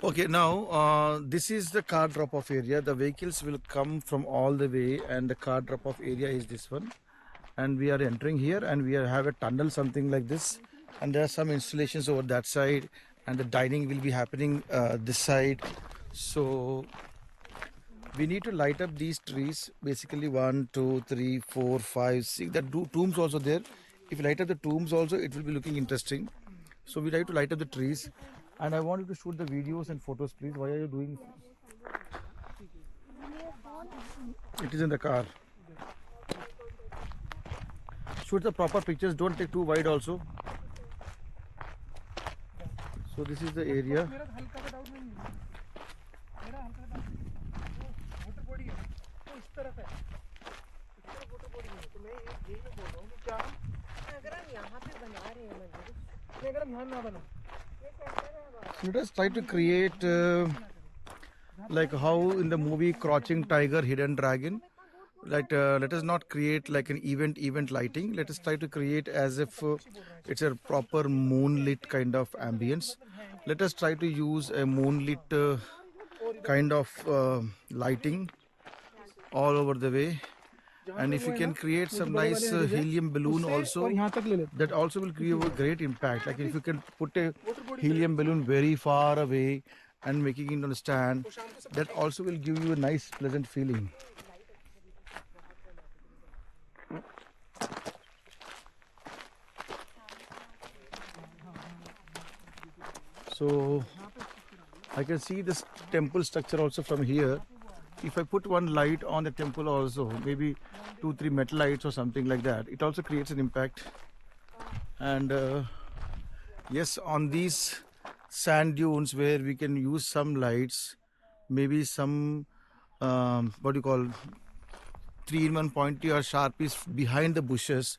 Okay, now this is the car drop-off area. The vehicles will come from all the way, and the car drop-off area is this one. And we are entering here, and we have a tunnel, something like this. And there are some installations over that side, and the dining will be happening this side. So we need to light up these trees. Basically, 1, 2, 3, 4, 5, 6. The tombs also there. If you light up the tombs also, it will be looking interesting. So we try to light up the trees. And I want you to shoot the videos and photos, please. Why are you doing? It is in the car. Shoot the proper pictures. Don't take too wide also. So this is the area. Let us try to create like how in the movie Crouching Tiger, Hidden Dragon. Like let us not create like an event lighting. Let us try to create as if it's a proper moonlit kind of ambience. Let us try to use a moonlit kind of lighting all over the way. And if you can create some nice helium balloon also, that also will give a great impact. Like if you can put a helium balloon very far away and making it on a stand, that also will give you a nice pleasant feeling. So I can see this temple structure also from here. If I put one light on the temple also, maybe 2-3 metal lights or something like that, it also creates an impact. And yes, on these sand dunes where we can use some lights, maybe some what do you call 3-in-1 pointy or sharpies behind the bushes,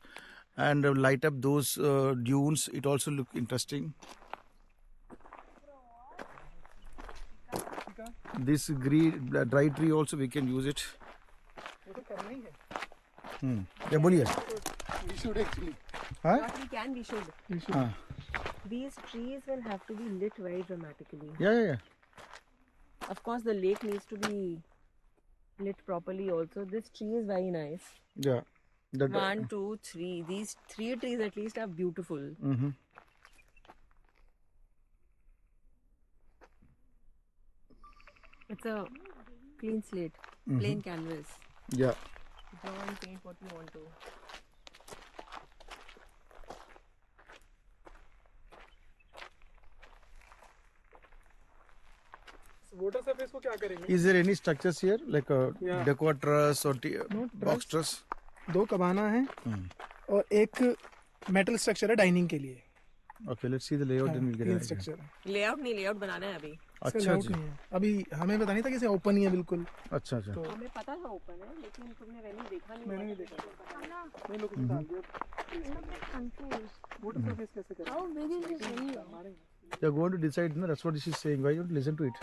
and light up those dunes, it also look interesting. This dry tree also we can use it. Yeah, बोलिए. We should actually. Huh? What we can, we should. These trees will have to be lit very dramatically. Yeah. Of course, the lake needs to be lit properly also. This tree is very nice. Yeah. 1, 2, 3. These 3 trees at least are beautiful. It's a clean slate, plain canvas. Yeah. Draw and paint what you want to. Water surface को क्या करेंगे? Is there any structures here like a decor truss or box truss? 2 कबाना है और एक metal structure है dining के लिए. Okay, let's see the layout then we'll get an idea. Structure है. लेआउट नहीं, लेआउट बनाना है अभी. अच्छा जी. अभी हमें पता नहीं था कि इसे ओपन ही है बिल्कुल. अच्छा. हमें पता था ओपन है, लेकिन तुमने वेन्यू देखा नहीं. मैंने नहीं देखा. मैं लोग डाल दिया. वाटर सरफेस कैसे करें? How big is this venue? You're going to decide, no? That's what she's saying. Why don't you listen to it?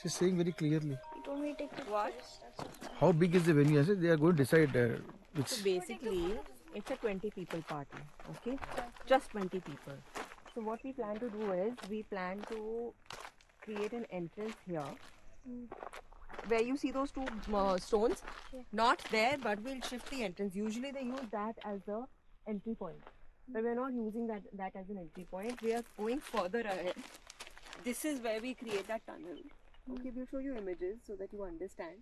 She's saying very clearly. You told me to take the What? How big is the venue? I said they are going to decide which. So basically, it's a 20 people party, okay? Just 20 people. So what we plan to do is, we plan to create an entrance here. Where you see those 2 stones? Not there, but we'll shift the entrance. Usually they use that as the entry point. But we're not using that as an entry point. We are going further ahead. This is where we create that tunnel. Okay, we'll show you images so that you understand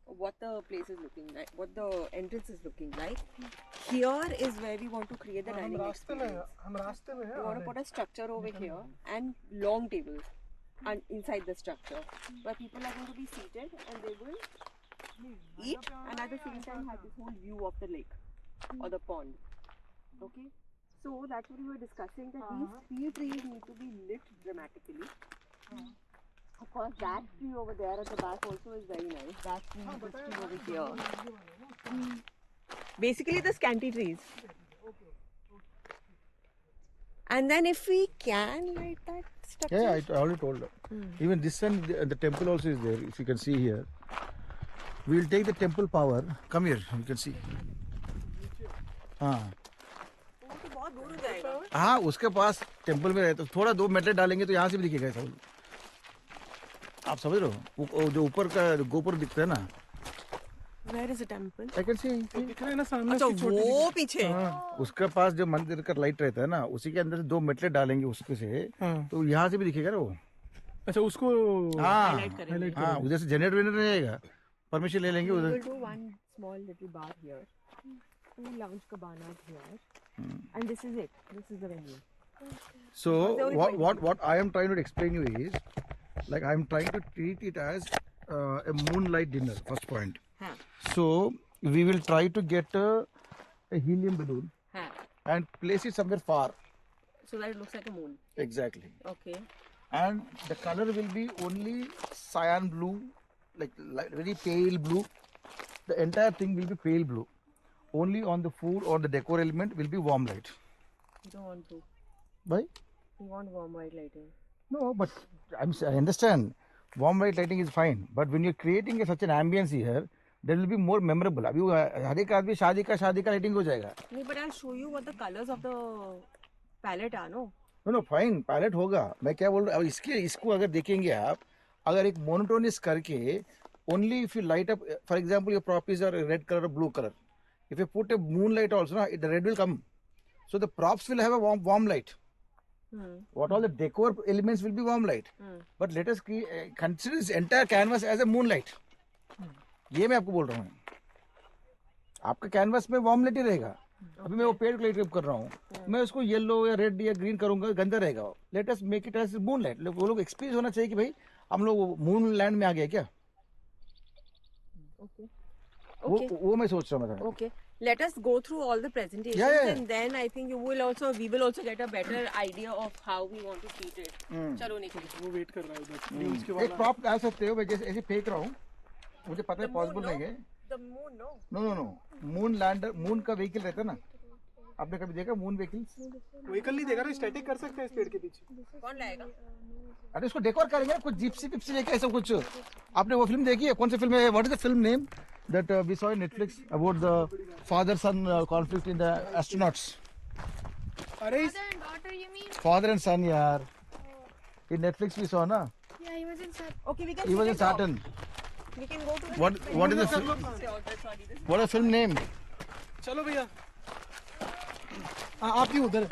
what the place is looking like, what the entrance is looking like. Here is where we want to create the dining experience. हम रास्ते में We want to put a structure over here and long tables and inside the structure where people are going to be seated and they will eat and at the same time have this whole view of the lake or the pond. Okay, so that's what we were discussing, that these 3 trees need to be lit dramatically. Of course, that tree over there at the back also is very nice. That tree, this tree over here. Basically the scanty trees. And then if we can light that structure. Yeah, I already told her. Even this one, the temple also is there. If you can see here, we will take the temple power. Come here, you can see. हाँ. बहुत दूर हो जाएगा. हाँ, उसके पास temple में रहता. थोड़ा 2 मीटर डालेंगे तो यहाँ से भी दिखेगा ऐसा. आप समझ रहे हो वो जो ऊपर का गोपुर दिखता है ना, Where is the temple? I can see दिख रहा है ना सामने अच्छा उसकी छोटी वो पीछे उसके पास जो मंदिर का लाइट रहता है ना, उसी के अंदर से 2 मेटलें डालेंगे उसके से, हाँ तो यहाँ से भी दिखेगा ना वो। अच्छा उसको हाँ highlight करेंगे. हाँ, उधर से जनरेट वेनरेट रहेगा, परमिशन ले लेंगे We उधर। will do one small little bar here, 2 lounge cabanas here, and this is it. This is the venue. So What's the only what I am trying to explain you is, like I am trying to treat it as a moonlight dinner. First point. हाँ So we will try to get a helium balloon हाँ. and place it somewhere far. So that it looks like a moon. Exactly. Okay. And the color will be only cyan blue, like very pale blue. The entire thing will be pale blue. Only on the food or the decor element will be warm light. Don't want to. Why? We want warm white lighting. No, but I understand. Warm white lighting is fine, but when you're creating such an ambience here, there will be more memorable. अभी वो हर एक आदमी शादी का lighting हो जाएगा. No, but I'll show you what the colors of the palette are. No. No, fine, palette होगा. मैं क्या बोल रहा हूँ, इसको अगर देखेंगे आप, अगर एक monotonous करके, only if you light up, for example, your props are red color or blue color. If you put a moonlight also, na, the red will come. So the props will have a warm light. What all the decor elements will be warm light. But let us consider this entire canvas as a moonlight. ये मैं आपको बोल रहा हूँ. आपका canvas में warm light ही रहेगा. अभी मैं वो पेड़ को लाइट कर रहा हूँ, मैं उसको येलो या रेड या ग्रीन करूंगा, गंदा रहेगा. Let us make it as moon light. वो लोग एक्सपीरियंस होना चाहिए कि भाई हम लोग मून लैंड में आ गए क्या. Okay. वो मैं सोच रहा हूँ. Okay. Let us go through all the presentations, Yeah. and then I think we will also get a better idea of how we want to treat it. चलो निकल. वो वेट कर रहा है उधर न्यूज़ के एक वाला प्रॉप डाल सकते हो. मैं जैसे ऐसे फेंक रहा हूँ, मुझे पता है पॉसिबल नहीं है. The moon, no. No moon lander, moon का व्हीकल रहता है ना. आपने कभी देखा मून व्हीकल्स? व्हीकल नहीं देखा ना, स्टैटिक कर सकते हैं इस पेड़ के पीछे. कौन लाएगा? अरे उसको डेकोर करेंगे कुछ जिप्सी पिप्सी लेके ऐसा कुछ. आपने वो फिल्म देखी है? कौन सी फिल्म है? What is the film name that we saw in Netflix about the father-son conflict in the astronauts? अरे Father and daughter, you mean? Father and son, yaar. In Netflix we saw, na? Yeah, he was in Sat. Okay, we can. He was in sit and talk. Saturn. We can go to the What next what is the venue. film? Sorry, this What is the film name? चलो भैया. आपकी उधर